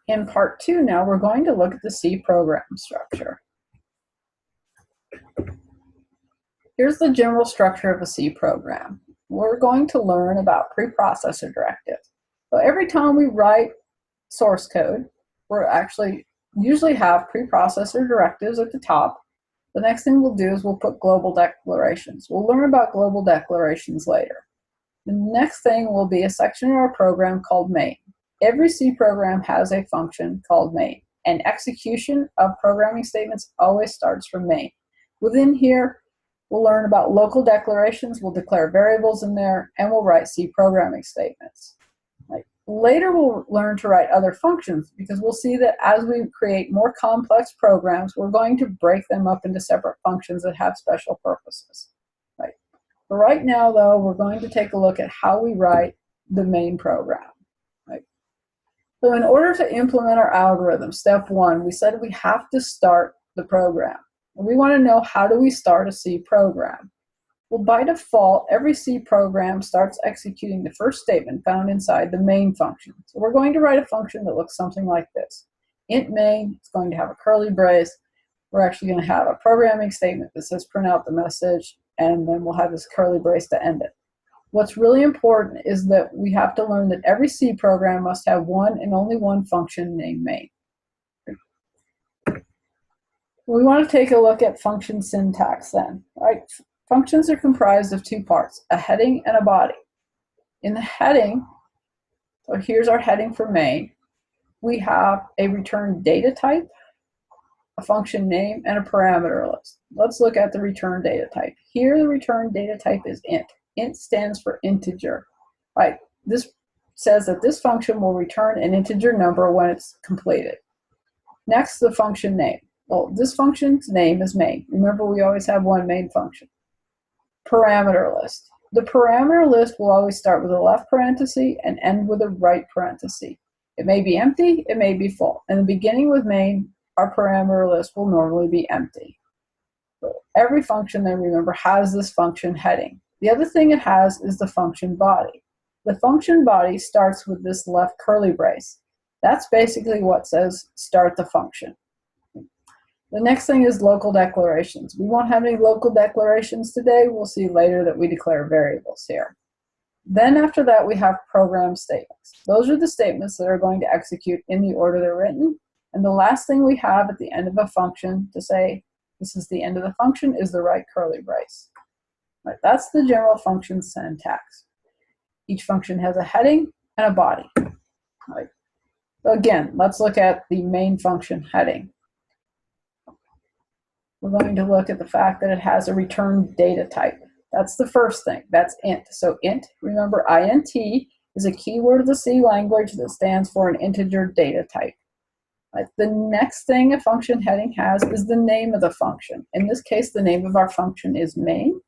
In part 2 now, we're going to look at the C program structure. Here's the general structure of a C program. We're going to learn about preprocessor directives. So every time we write source code, we're actually usually have preprocessor directives at the top. The next thing we'll do is we'll put global declarations. We'll learn about global declarations later. The next thing will be a section of our program called main. Every C program has a function called main, and execution of programming statements always starts from main. Within here, we'll learn about local declarations, we'll declare variables in there, and we'll write C programming statements. Later, we'll learn to write other functions because we'll see that as we create more complex programs, we're going to break them up into separate functions that have special purposes. But right now, though, we're going to take a look at how we write the main program. So in order to implement our algorithm, step 1, we said we have to start the program. And we want to know, how do we start a C program? Well, by default, every C program starts executing the first statement found inside the main function. So we're going to write a function that looks something like this. Int main, it's going to have a curly brace. We're actually going to have a programming statement that says print out the message, and then we'll have this curly brace to end it. What's really important is that we have to learn that every C program must have one and only one function named main. We want to take a look at function syntax then. Functions are comprised of two parts, a heading and a body. In the heading, so here's our heading for main, we have a return data type, a function name, and a parameter list. Let's look at the return data type. Here the return data type is int. Int stands for integer. This says that this function will return an integer number when it's completed. Next, the function name. Well, this function's name is main. Remember, we always have one main function. Parameter list. The parameter list will always start with a left parenthesis and end with a right parenthesis. It may be empty, it may be full. In the beginning with main, our parameter list will normally be empty. So every function, then remember, has this function heading. The other thing it has is the function body. The function body starts with this left curly brace. That's basically what says start the function. The next thing is local declarations. We won't have any local declarations today. We'll see later that we declare variables here. Then after that, we have program statements. Those are the statements that are going to execute in the order they're written. And the last thing we have at the end of a function to say this is the end of the function is the right curly brace. That's the general function syntax. Each function has a heading and a body. So again, let's look at the main function heading. We're going to look at the fact that it has a return data type. That's the first thing. That's int. So int, remember, int is a keyword of the C language that stands for an integer data type. The next thing a function heading has is the name of the function. In this case, the name of our function is main.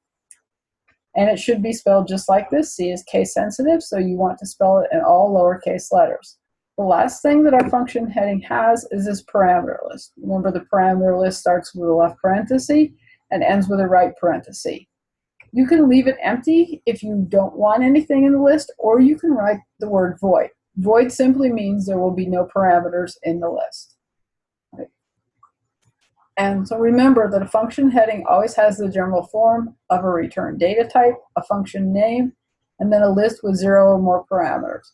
And it should be spelled just like this. C is case sensitive, so you want to spell it in all lowercase letters. The last thing that our function heading has is this parameter list. Remember, the parameter list starts with a left parenthesis and ends with a right parenthesis. You can leave it empty if you don't want anything in the list, or you can write the word void. Void simply means there will be no parameters in the list. And so remember that a function heading always has the general form of a return data type, a function name, and then a list with 0 or more parameters.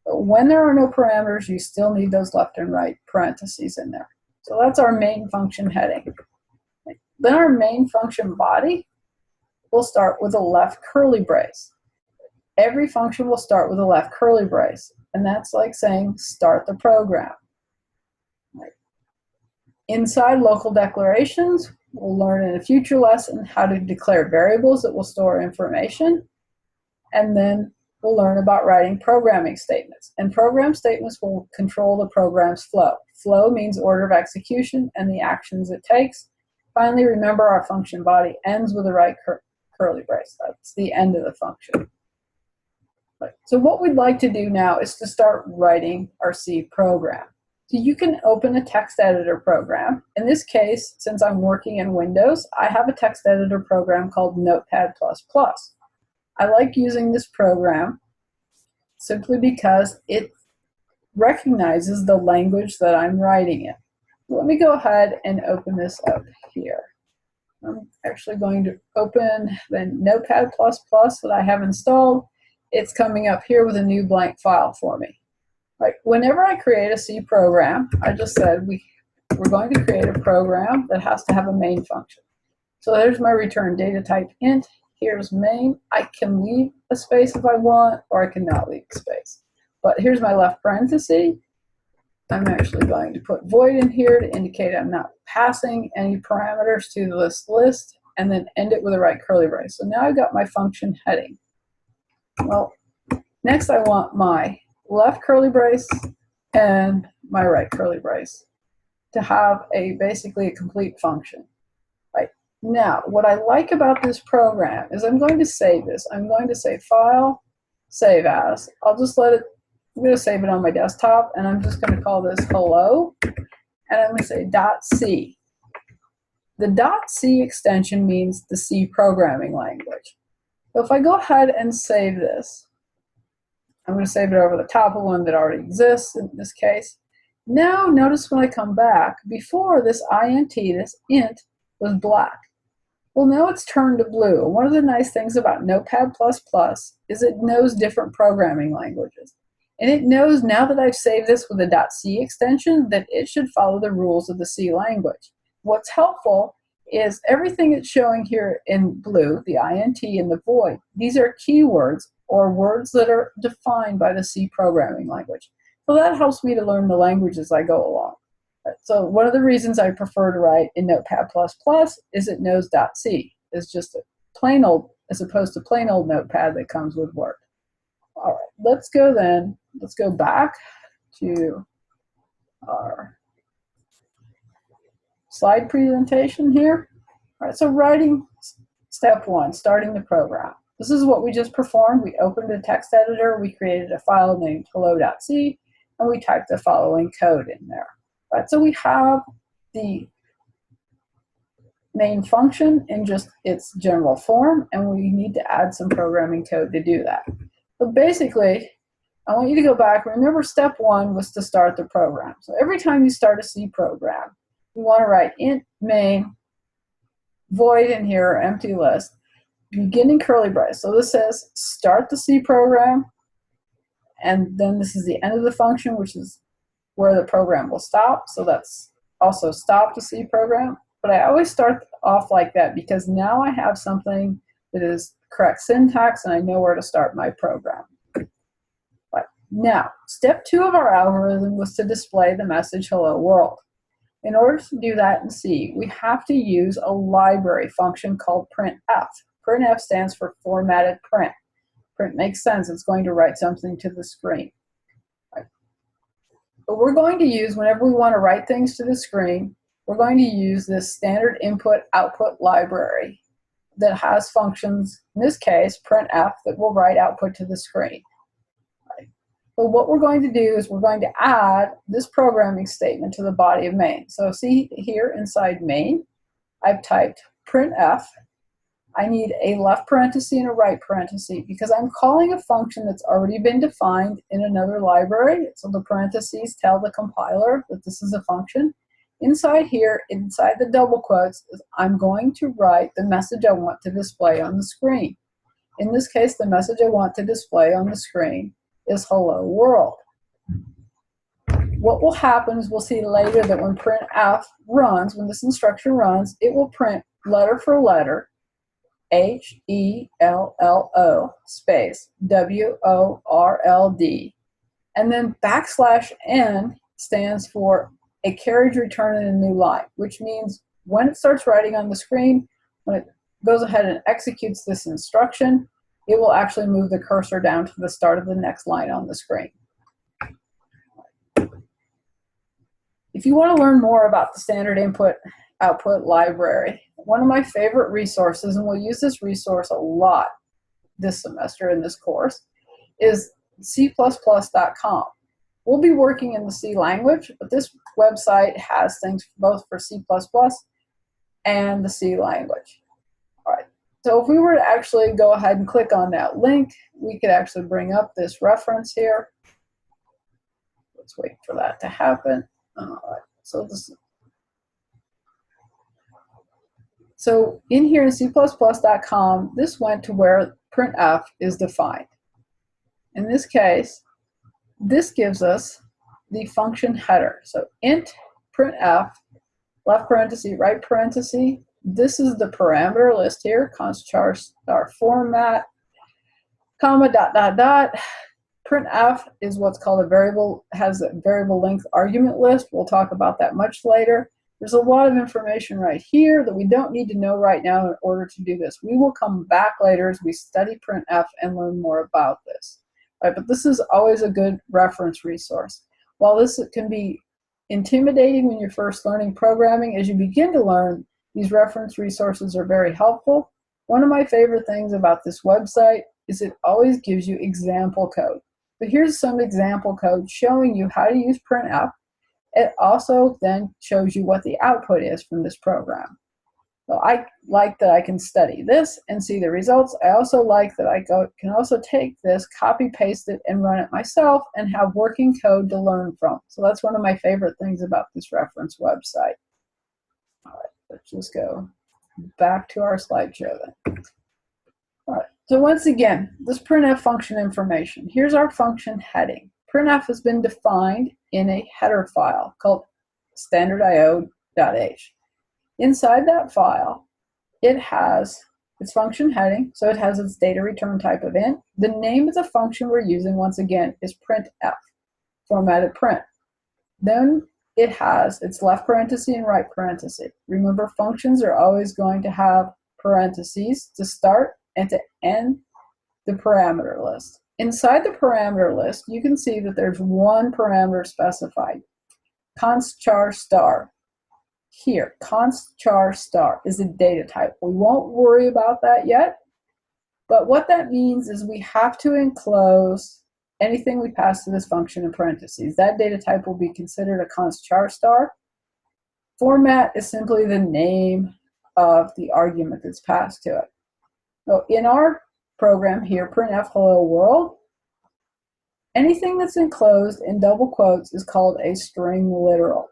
But when there are no parameters, you still need those left and right parentheses in there. So that's our main function heading. Then our main function body will start with a left curly brace. Every function will start with a left curly brace, and that's like saying start the program. Inside local declarations, we'll learn in a future lesson how to declare variables that will store information, and then we'll learn about writing programming statements. And program statements will control the program's flow. Flow means order of execution and the actions it takes. Finally, remember our function body ends with a right curly brace. That's the end of the function. So what we'd like to do now is to start writing our C program. So you can open a text editor program. In this case, since I'm working in Windows, I have a text editor program called Notepad++. I like using this program simply because it recognizes the language that I'm writing in. Let me go ahead and open this up here. I'm actually going to open the Notepad++ that I have installed. It's coming up here with a new blank file for me. Right. Whenever I create a C program, I just said we're going to create a program that has to have a main function. So there's my return data type int. Here's main. I can leave a space if I want, or I cannot leave a space. But here's my left parenthesis. I'm actually going to put void in here to indicate I'm not passing any parameters to this list, and then end it with a right curly brace. So now I've got my function heading. Well, next I want my left curly brace and my right curly brace to have basically a complete function. Right. Now, what I like about this program is I'm going to save this. I'm going to say File, Save As. I'm going to save it on my desktop, and I'm just going to call this hello, and I'm going to say .c. The .c extension means the C programming language. So if I go ahead and save this, I'm going to save it over the top of one that already exists in this case. Now notice when I come back, before this this int, was black. Well, now it's turned to blue. One of the nice things about Notepad++ is it knows different programming languages. And it knows now that I've saved this with a .c extension that it should follow the rules of the C language. What's helpful is everything it's showing here in blue, the int and the void, these are keywords or words that are defined by the C programming language. So that helps me to learn the language as I go along. So one of the reasons I prefer to write in Notepad++ is it knows .c. It's just a plain old, as opposed to plain old Notepad that comes with Word. All right, let's go back to our slide presentation here. All right, so writing step one, starting the program. This is what we just performed. We opened a text editor, we created a file named hello.c, and we typed the following code in there. All right, so we have the main function in just its general form, and we need to add some programming code to do that. So basically, I want you to go back. Remember, step one was to start the program. So every time you start a C program, you want to write int main, void in here, or empty list, beginning curly brace. So this says start the C program, and then this is the end of the function, which is where the program will stop. So that's also stop the C program. But I always start off like that because now I have something that is correct syntax and I know where to start my program. Right. Now, step two of our algorithm was to display the message hello world. In order to do that in C, we have to use a library function called printf. Printf stands for formatted print. Print makes sense. It's going to write something to the screen. Right. But we're going to use, whenever we want to write things to the screen, we're going to use this standard input-output library that has functions, in this case, printf, that will write output to the screen. Right. But what we're going to do is we're going to add this programming statement to the body of main. So see here inside main, I've typed printf. I need a left parenthesis and a right parenthesis because I'm calling a function that's already been defined in another library. So the parentheses tell the compiler that this is a function. Inside here, inside the double quotes, I'm going to write the message I want to display on the screen. In this case, the message I want to display on the screen is hello world. What will happen is we'll see later that when printf runs, when this instruction runs, it will print letter for letter, HELLO space WORLD, and then \n stands for a carriage return in a new line, which means when it starts writing on the screen, when it goes ahead and executes this instruction, it will actually move the cursor down to the start of the next line on the screen. If you want to learn more about the standard input-output library, one of my favorite resources, and we'll use this resource a lot this semester in this course, is c++.com. We'll be working in the C language, but this website has things both for C++ and the C language. All right, so if we were to actually go ahead and click on that link, we could actually bring up this reference here. Let's wait for that to happen. All right, so in here in C++.com, this went to where printf is defined. In this case, this gives us the function header. So int printf, left parenthesis, right parenthesis. This is the parameter list here, const char star format, comma, dot, dot, dot. Printf is what's called a variable, has a variable length argument list. We'll talk about that much later. There's a lot of information right here that we don't need to know right now in order to do this. We will come back later as we study printf and learn more about this. Right, but this is always a good reference resource. While this can be intimidating when you're first learning programming, as you begin to learn, these reference resources are very helpful. One of my favorite things about this website is it always gives you example code. But here's some example code showing you how to use printf. It also then shows you what the output is from this program. So I like that I can study this and see the results. I also like that I can also take this, copy, paste it, and run it myself and have working code to learn from. So that's one of my favorite things about this reference website. All right, let's just go back to our slideshow then. All right, so once again, this printf function information. Here's our function heading. Printf has been defined in a header file called stdio.h. Inside that file, it has its function heading, so it has its data return type of int. The name of the function we're using, once again, is printf, formatted print. Then it has its left parenthesis and right parenthesis. Remember, functions are always going to have parentheses to start and to end the parameter list. Inside the parameter list, you can see that there's one parameter specified, const char star. Here, const char star is a data type. We won't worry about that yet, but what that means is we have to enclose anything we pass to this function in parentheses. That data type will be considered a const char star. Format is simply the name of the argument that's passed to it. So in our program here, printf hello world, anything that's enclosed in double quotes is called a string literal.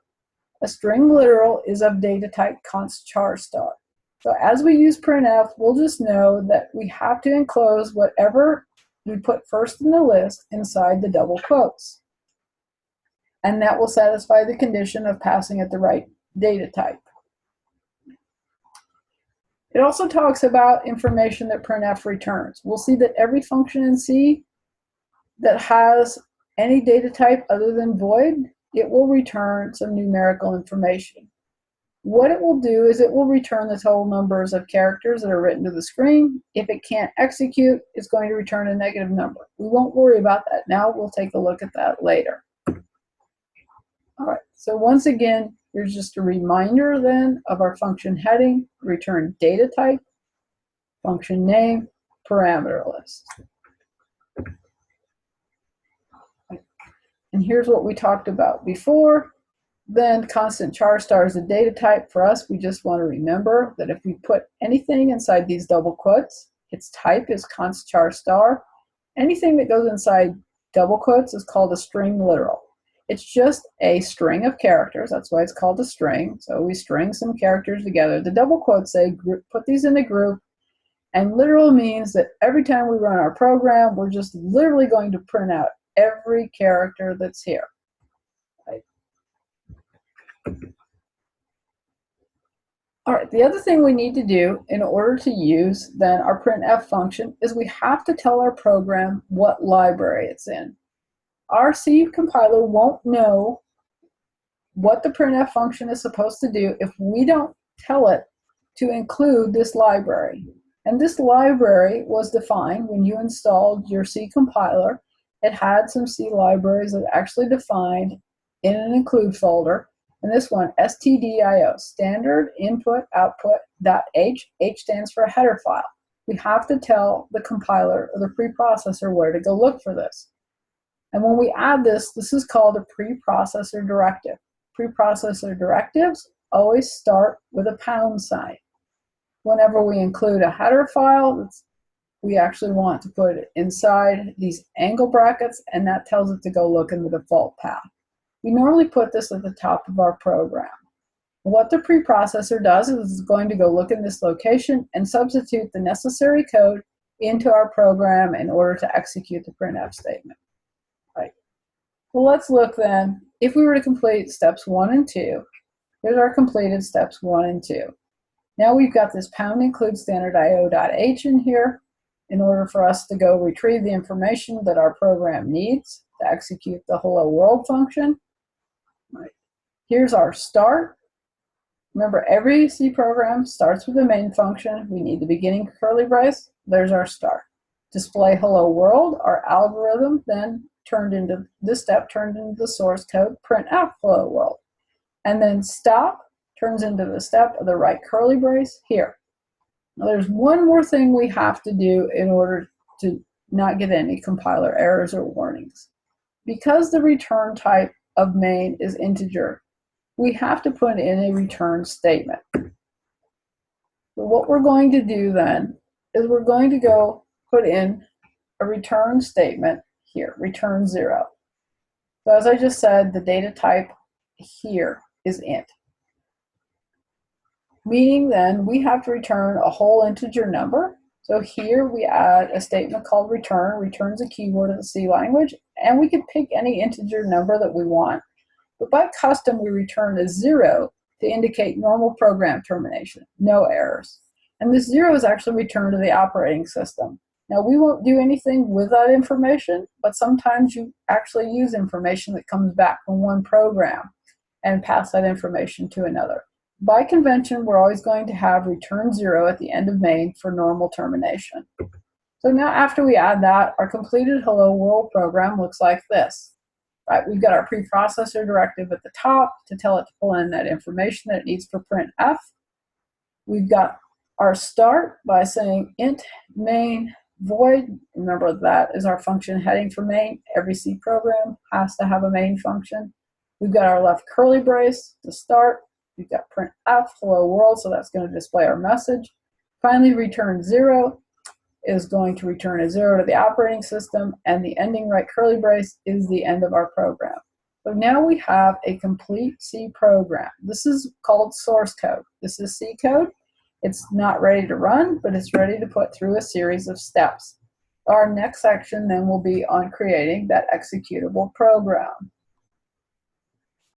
A string literal is of data type const char star. So as we use printf, we'll just know that we have to enclose whatever we put first in the list inside the double quotes. And that will satisfy the condition of passing it the right data type. It also talks about information that printf returns. We'll see that every function in C that has any data type other than void, it will return some numerical information. What it will do is it will return the total numbers of characters that are written to the screen. If it can't execute, it's going to return a negative number. We won't worry about that now. We'll take a look at that later. All right, so once again, here's just a reminder then of our function heading, return data type, function name, parameter list. And here's what we talked about before. Then constant char star is a data type. For us, we just want to remember that if we put anything inside these double quotes, its type is const char star. Anything that goes inside double quotes is called a string literal. It's just a string of characters. That's why it's called a string. So we string some characters together. The double quotes say put these in a group, and literal means that every time we run our program, we're just literally going to print out every character that's here. Right? All right, the other thing we need to do in order to use then our printf function is we have to tell our program what library it's in. Our C compiler won't know what the printf function is supposed to do if we don't tell it to include this library. And this library was defined when you installed your C compiler. It had some C libraries that actually defined in an include folder. And this one, stdio, standard input output.h. H stands for a header file. We have to tell the compiler or the preprocessor where to go look for this. And when we add this, this is called a preprocessor directive. Preprocessor directives always start with a pound sign. Whenever we include a header file, we actually want to put it inside these angle brackets, and that tells it to go look in the default path. We normally put this at the top of our program. What the preprocessor does is it's going to go look in this location and substitute the necessary code into our program in order to execute the printf statement. Right. Well, let's look then. If we were to complete steps 1 and 2, here's our completed steps 1 and 2. Now we've got this #include stdio.h in here in order for us to go retrieve the information that our program needs to execute the hello world function. Right. Here's our start. Remember, every C program starts with the main function. We need the beginning curly brace. There's our start. Display hello world, our algorithm then turned into this step, turned into the source code, printf hello world. And then stop turns into the step of the right curly brace here. Now there's one more thing we have to do in order to not get any compiler errors or warnings. Because the return type of main is integer, we have to put in a return statement. So what we're going to do then is we're going to go put in a return statement here, return 0. So as I just said, the data type here is int. Meaning then we have to return a whole integer number. So here we add a statement called return, returns a keyword of the C language, and we can pick any integer number that we want. But by custom, we return a 0 to indicate normal program termination, no errors. And this 0 is actually returned to the operating system. Now we won't do anything with that information, but sometimes you actually use information that comes back from one program and pass that information to another. By convention, we're always going to have return 0 at the end of main for normal termination. So now after we add that, our completed hello world program looks like this. Right, we've got our preprocessor directive at the top to tell it to pull in that information that it needs for printf. We've got our start by saying int main void. Remember, that is our function heading for main. Every C program has to have a main function. We've got our left curly brace to start. We've got printf hello world, so that's going to display our message. Finally, return 0 is going to return a 0 to the operating system, and the ending right curly brace is the end of our program. So now we have a complete C program. This is called source code. This is C code. It's not ready to run, but it's ready to put through a series of steps. Our next section then will be on creating that executable program.